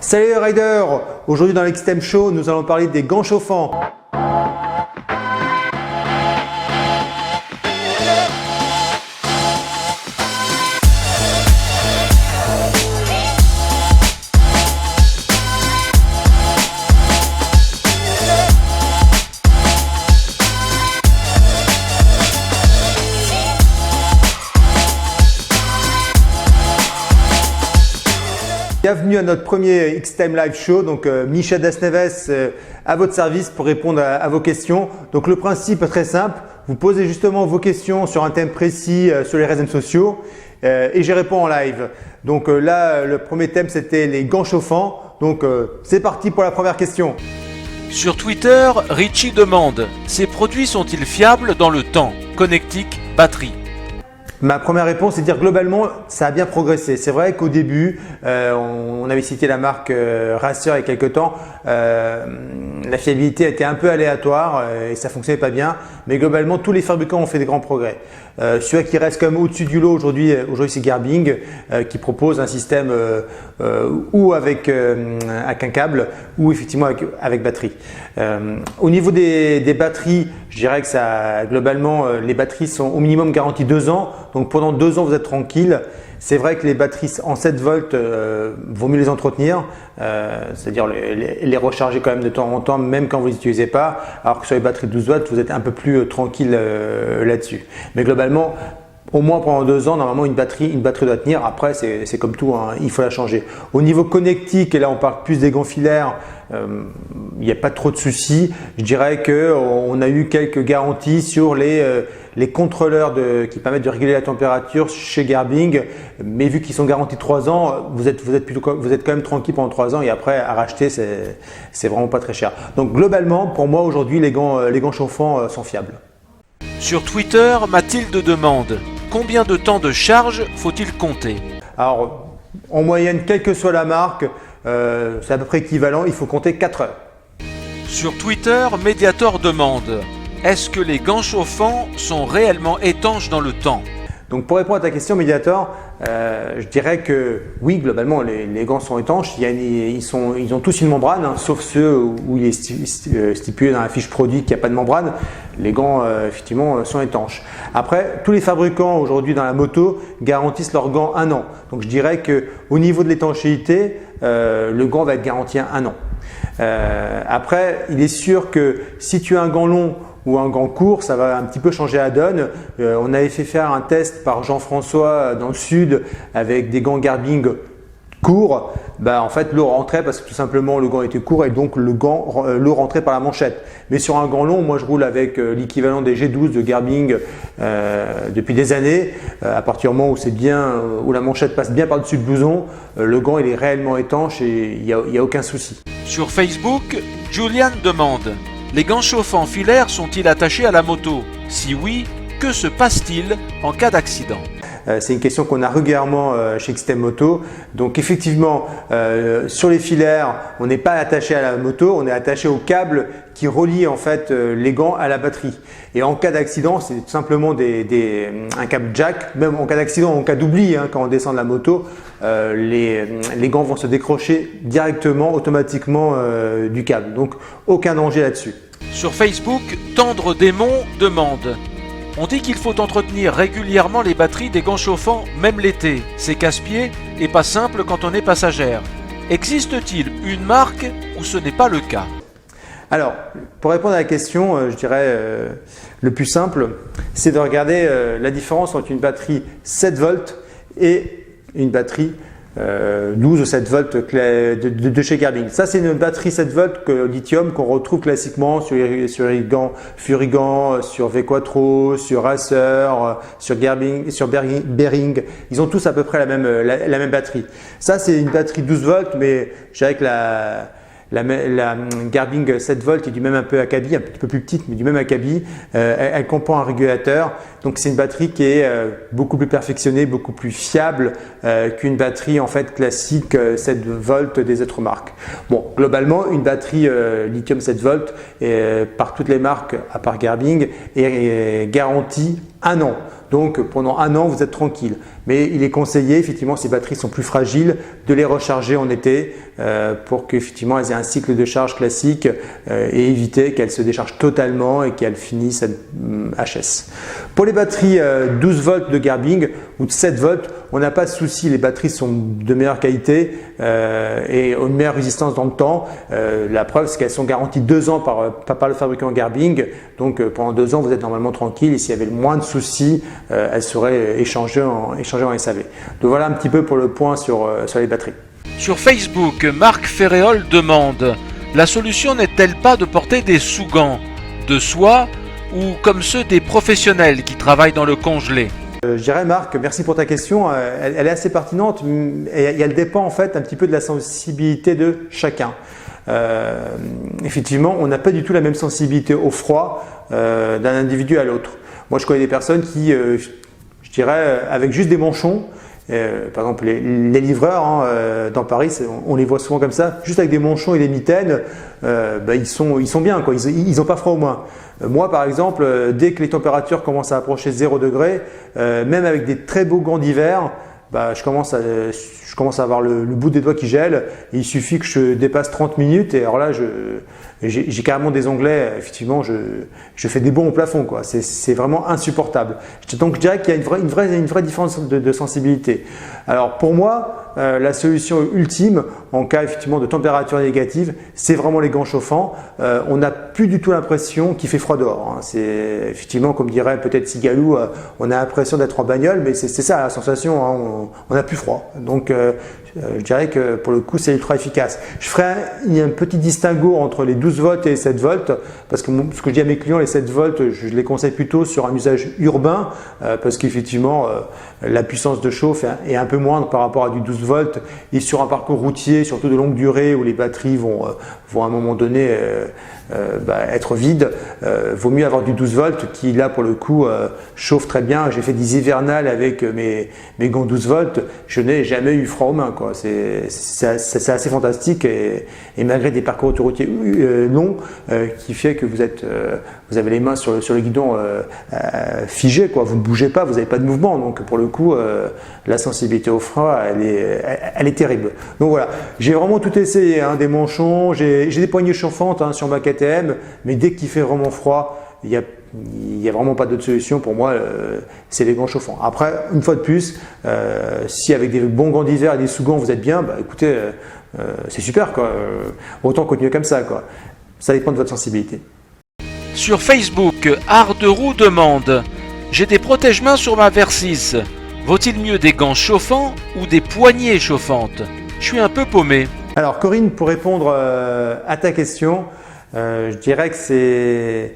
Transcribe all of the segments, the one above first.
Salut les riders! Aujourd'hui dans l'Xtreme Show, nous allons parler des gants chauffants. Bienvenue à notre premier Xtreme Live Show. Donc Michel Desneves à votre service pour répondre à vos questions. Donc le principe est très simple. Vous posez justement vos questions sur un thème précis sur les réseaux sociaux et j'y réponds en live. Donc là, le premier thème c'était les gants chauffants. Donc c'est parti pour la première question. Sur Twitter, Richie demande: ces produits sont-ils fiables dans le temps? Connectique, batterie. Ma première réponse, c'est de dire globalement, ça a bien progressé. C'est vrai qu'au début, on avait cité la marque Racer il y a quelques temps. La fiabilité était un peu aléatoire et ça fonctionnait pas bien. Mais globalement, tous les fabricants ont fait des grands progrès. Celui qui reste quand même au-dessus du lot aujourd'hui, c'est Gearbing qui propose un système ou avec un câble ou effectivement avec batterie. Au niveau des batteries, je dirais que ça, globalement, les batteries sont au minimum garanties 2 ans. Donc pendant 2 ans, vous êtes tranquille. C'est vrai que les batteries en 7 volts, vaut mieux les entretenir, c'est-à-dire les recharger quand même de temps en temps, même quand vous ne les utilisez pas. Alors que sur les batteries 12 volts, vous êtes un peu plus tranquille là-dessus. Mais globalement, au moins pendant 2 ans, normalement une batterie doit tenir. Après, c'est comme tout, hein, il faut la changer. Au niveau connectique, et là on parle plus des gants filaires, il n'y a pas trop de soucis. Je dirais qu'on a eu quelques garanties sur les contrôleurs qui permettent de réguler la température chez Gearbing, mais vu qu'ils sont garantis 3 ans, vous êtes quand même tranquille pendant 3 ans et après à racheter, c'est vraiment pas très cher. Donc globalement, pour moi aujourd'hui, les gants chauffants sont fiables. Sur Twitter, Mathilde demande: combien de temps de charge faut-il compter? Alors, en moyenne, quelle que soit la marque, c'est à peu près équivalent, il faut compter 4 heures. Sur Twitter, Mediator demande: est-ce que les gants chauffants sont réellement étanches dans le temps? Donc pour répondre à ta question, Mediator, je dirais que oui, globalement, les gants sont étanches. Ils ont tous une membrane, hein, sauf ceux où il est stipulé dans la fiche produit qu'il n'y a pas de membrane. Les gants, effectivement, sont étanches. Après, tous les fabricants aujourd'hui dans la moto garantissent leurs gants 1 an. Donc je dirais qu'au niveau de l'étanchéité, le gant va être garanti 1 an. Après, il est sûr que si tu as un gant long ou un gant court, ça va un petit peu changer la donne. On avait fait faire un test par Jean-François dans le sud avec des gants Gearbing courts. En fait, l'eau rentrait parce que tout simplement le gant était court et donc l'eau rentrait par la manchette. Mais sur un gant long, moi je roule avec l'équivalent des G12 de Gearbing depuis des années. À partir du moment où la manchette passe bien par-dessus le blouson, le gant il est réellement étanche et il n'y a aucun souci. Sur Facebook, Julian demande: les gants chauffants filaires sont-ils attachés à la moto? Si oui, que se passe-t-il en cas d'accident? C'est une question qu'on a régulièrement chez Xtreme Moto. Donc effectivement, sur les filaires, on n'est pas attaché à la moto, on est attaché au câble qui relie en fait les gants à la batterie. Et en cas d'accident, c'est tout simplement un câble jack. Même en cas d'accident, en cas d'oubli, hein, quand on descend de la moto, les gants vont se décrocher directement, automatiquement du câble. Donc aucun danger là-dessus. Sur Facebook, Tendre Démon demande: on dit qu'il faut entretenir régulièrement les batteries des gants chauffants, même l'été. C'est casse-pied et pas simple quand on est passagère. Existe-t-il une marque où ce n'est pas le cas? Alors, pour répondre à la question, je dirais le plus simple, c'est de regarder la différence entre une batterie 7 volts et une batterie 12 ou 7 volts de chez Gearbing. Ça, c'est une batterie 7 volts lithium qu'on retrouve classiquement sur les gants Furigant, sur V-Quattro, sur Racer, sur Gearbing, sur Behring. Ils ont tous à peu près la même batterie. Ça, c'est une batterie 12 volts, mais je dirais que la Gearbing 7 volts est du même un peu acabit, un petit peu plus petite, mais du même acabit. Elle comprend un régulateur. Donc c'est une batterie qui est beaucoup plus perfectionnée, beaucoup plus fiable qu'une batterie en fait classique 7 volts des autres marques. Bon, globalement, une batterie lithium 7 volts par toutes les marques à part Gearbing est garantie 1 an. Donc pendant 1 an, vous êtes tranquille. Mais il est conseillé, effectivement, ces batteries sont plus fragiles, de les recharger en été pour qu'effectivement elles aient un cycle de charge classique et éviter qu'elles se déchargent totalement et qu'elles finissent HS. Pour les batteries 12 volts de Garbing ou de 7 volts, on n'a pas de souci, les batteries sont de meilleure qualité et ont une meilleure résistance dans le temps. La preuve, c'est qu'elles sont garanties 2 ans par le fabricant Garbing. Donc pendant 2 ans, vous êtes normalement tranquille et s'il y avait le moins de soucis, elles seraient échangées en SAV. Donc voilà un petit peu pour le point sur les batteries. Sur Facebook, Marc Ferréol demande « La solution n'est-elle pas de porter des sous-gants de soie ou comme ceux des professionnels qui travaillent dans le congelé ?» Je dirais Marc, merci pour ta question, elle est assez pertinente et elle dépend en fait un petit peu de la sensibilité de chacun. Effectivement, on n'a pas du tout la même sensibilité au froid d'un individu à l'autre. Moi je connais des personnes qui, je dirais, avec juste des manchons, par exemple les livreurs dans Paris, on les voit souvent comme ça, juste avec des manchons et des mitaines, ils sont bien, quoi. Ils n'ont pas froid au moins. Moi par exemple, dès que les températures commencent à approcher 0 degré, même avec des très beaux gants d'hiver, je commence à avoir le bout des doigts qui gèle. Et il suffit que je dépasse 30 minutes et alors là j'ai carrément des onglets, effectivement je fais des bonds au plafond, quoi. C'est vraiment insupportable. Donc je dirais qu'il y a une vraie différence de sensibilité. Alors pour moi, la solution ultime en cas effectivement de température négative, c'est vraiment les gants chauffants. On n'a plus du tout l'impression qu'il fait froid dehors. C'est effectivement, comme dirait peut-être Sigalou, on a l'impression d'être en bagnole, mais c'est ça la sensation, on n'a plus froid. Donc je dirais que pour le coup c'est ultra efficace. Il y a un petit distinguo entre les 12 volts et les 7 volts parce que ce que je dis à mes clients, les 7 volts, je les conseille plutôt sur un usage urbain parce qu'effectivement la puissance de chauffe est un peu moindre par rapport à du 12 volts et sur un parcours routier, surtout de longue durée où les batteries vont à un moment donné être vides, vaut mieux avoir du 12 volts qui là pour le coup chauffe très bien. J'ai fait des hivernales avec mes gants 12 volts, je n'ai jamais eu froid aux mains, quoi. C'est assez fantastique et malgré des parcours autoroutiers longs qui fait que vous avez les mains sur le guidon figées, quoi. Vous ne bougez pas, vous n'avez pas de mouvement, donc pour le coup la sensibilité au froid elle est terrible. Donc voilà, j'ai vraiment tout essayé, des manchons, j'ai des poignées chauffantes sur ma KTM, mais dès qu'il fait vraiment froid, il n'y a vraiment pas d'autre solution pour moi, c'est les gants chauffants. Après, une fois de plus, si avec des bons gants d'hiver et des sous-gants vous êtes bien, écoutez, c'est super, quoi. Autant continuer comme ça, quoi. Ça dépend de votre sensibilité. Sur Facebook, Arderoux demande « J'ai des protège-mains sur ma Versys. Vaut-il mieux des gants chauffants ou des poignées chauffantes? Je suis un peu paumé. » Alors Corinne, pour répondre à ta question, je dirais que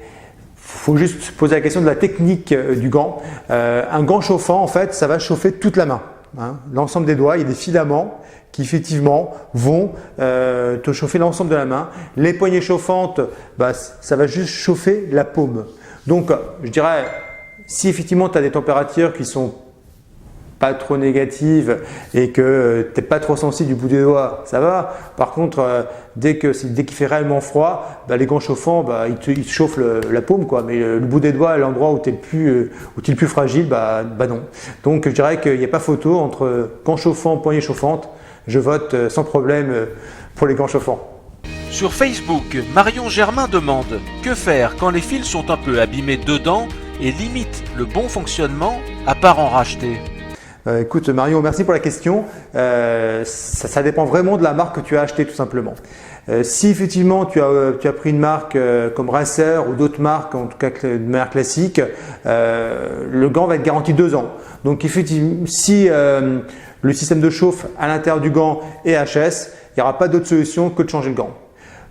faut juste se poser la question de la technique du gant. Un gant chauffant, en fait, ça va chauffer toute la main. L'ensemble des doigts, il y a des filaments qui effectivement vont te chauffer l'ensemble de la main. Les poignées chauffantes, ça va juste chauffer la paume. Donc je dirais, si effectivement tu as des températures qui sont pas trop négatives et que tu n'es pas trop sensible du bout des doigts, ça va. Par contre, dès qu'il fait réellement froid, les gants chauffants, ils te chauffent la paume, quoi. Mais le bout des doigts, l'endroit où tu es le plus fragile, non. Donc je dirais qu'il n'y a pas photo entre gants chauffants, poignées chauffantes. Je vote sans problème pour les gants chauffants. Sur Facebook, Marion Germain demande « Que faire quand les fils sont un peu abîmés dedans et limitent le bon fonctionnement à part en racheter ?» Écoute Marion, merci pour la question. Ça dépend vraiment de la marque que tu as acheté tout simplement. Si effectivement tu as pris une marque comme Racer ou d'autres marques, en tout cas de manière classique, le gant va être garanti 2 ans. Donc effectivement, si le système de chauffe à l'intérieur du gant est HS, il n'y aura pas d'autre solution que de changer le gant.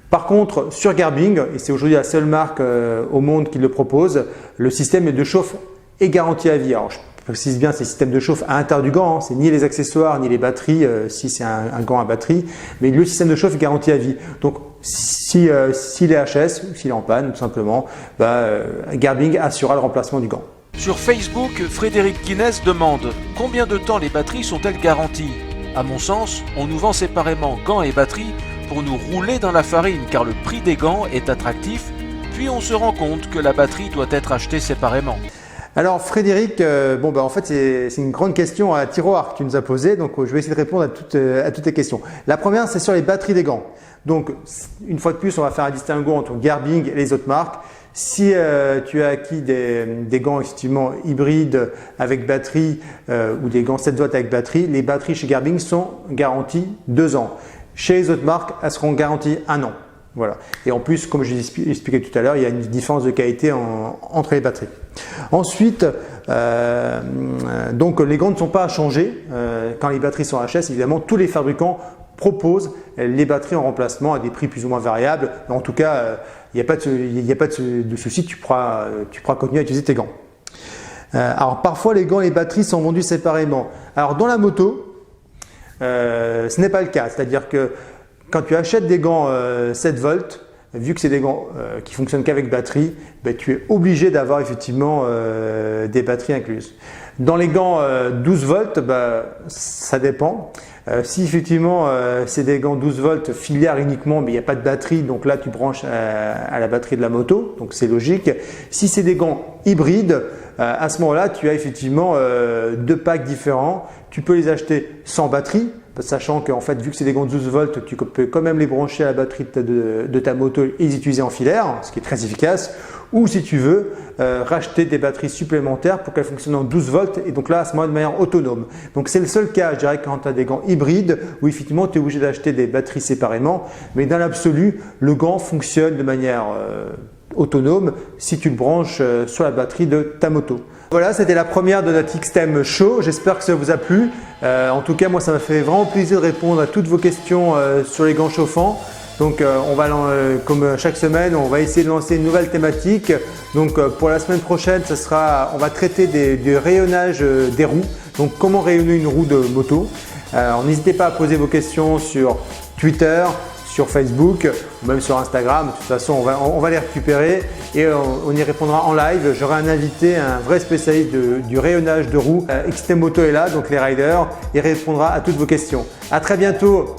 Par contre, sur Garbing, et c'est aujourd'hui la seule marque au monde qui le propose, le système de chauffe est garanti à vie. Alors, je précise bien, c'est le système de chauffe à l'intérieur du gant, c'est ni les accessoires ni les batteries si c'est un gant à batterie, mais le système de chauffe est garanti à vie. Donc s'il est HS ou s'il est en panne tout simplement, Garbing assurera le remplacement du gant. Sur Facebook, Frédéric Guinness demande « Combien de temps les batteries sont-elles garanties ?» À mon sens, on nous vend séparément gants et batteries pour nous rouler dans la farine car le prix des gants est attractif, puis on se rend compte que la batterie doit être achetée séparément. Alors Frédéric, en fait c'est une grande question à tiroir que tu nous as posée, donc je vais essayer de répondre à toutes tes questions. La première, c'est sur les batteries des gants. Donc une fois de plus, on va faire un distinguo entre Garbing et les autres marques. Si tu as acquis des gants effectivement hybrides avec batterie ou des gants 7 volts avec batterie, les batteries chez Garbing sont garanties 2 ans. Chez les autres marques, elles seront garanties 1 an. Voilà. Et en plus, comme je l'ai expliqué tout à l'heure, il y a une différence de qualité entre les batteries. Ensuite, donc les gants ne sont pas à changer. Quand les batteries sont HS, évidemment, tous les fabricants proposent les batteries en remplacement à des prix plus ou moins variables. En tout cas, il n'y a pas de souci, tu pourras continuer à utiliser tes gants. Alors parfois, les gants et les batteries sont vendus séparément. Alors dans la moto, ce n'est pas le cas. C'est-à-dire que quand tu achètes des gants 7 volts, vu que c'est des gants qui fonctionnent qu'avec batterie, tu es obligé d'avoir effectivement des batteries incluses. Dans les gants 12 volts, ça dépend. Si effectivement c'est des gants 12 volts filières uniquement, mais il n'y a pas de batterie, donc là tu branches à la batterie de la moto, donc c'est logique. Si c'est des gants hybrides, à ce moment-là tu as effectivement 2 packs différents. Tu peux les acheter sans batterie, sachant qu'en fait, vu que c'est des gants 12 volts, tu peux quand même les brancher à la batterie de ta moto et les utiliser en filaire, ce qui est très efficace. Ou si tu veux, racheter des batteries supplémentaires pour qu'elles fonctionnent en 12 volts et donc là, à ce moment de manière autonome. Donc c'est le seul cas, je dirais, quand tu as des gants hybrides où effectivement tu es obligé d'acheter des batteries séparément. Mais dans l'absolu, le gant fonctionne de manière autonome si tu le branches sur la batterie de ta moto. Voilà, c'était la première de notre X-Theme Show. J'espère que ça vous a plu. En tout cas, moi, ça m'a fait vraiment plaisir de répondre à toutes vos questions sur les gants chauffants. Donc, comme chaque semaine, on va essayer de lancer une nouvelle thématique. Donc, pour la semaine prochaine, on va traiter du rayonnage des roues. Donc, comment rayonner une roue de moto. N'hésitez pas à poser vos questions sur Twitter, sur Facebook ou même sur Instagram. De toute façon, on va les récupérer et on y répondra en live. J'aurai un invité, un vrai spécialiste du rayonnage de roues. X-Theme Moto est là, donc les riders, et répondra à toutes vos questions. À très bientôt.